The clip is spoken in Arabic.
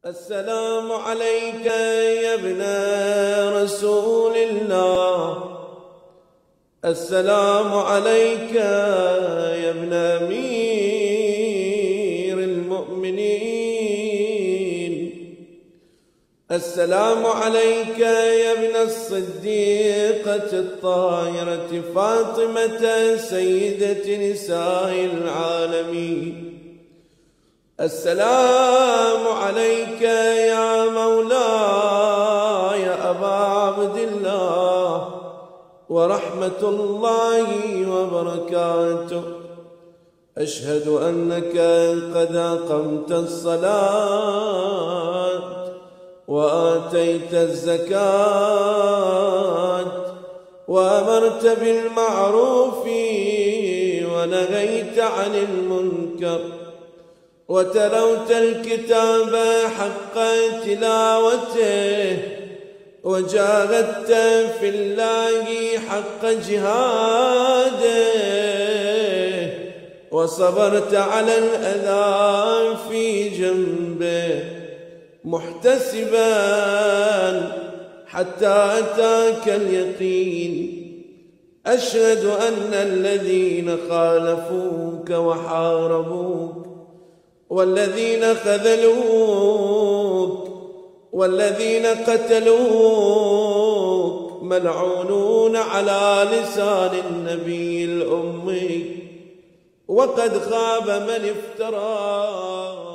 السلام عليك يا ابن رسول الله، السلام عليك يا ابن أمير المؤمنين، السلام عليك يا ابن الصديقة الطاهرة فاطمة سيدة نساء العالمين، السلام عليك يا مولاي أبا عبد الله ورحمة الله وبركاته. أشهد أنك قد أقمت الصلاة وآتيت الزكاة وأمرت بالمعروف ونهيت عن المنكر وتلوت الكتاب حق تلاوته وجاهدت في الله حق جهاده وصبرت على الأذى في جنبه محتسبا حتى أتاك اليقين. أشهد أن الذين خالفوك وحاربوك والذين خذلوك والذين قتلوك ملعونون على لسان النبي الأمي، وقد خاب من افترى.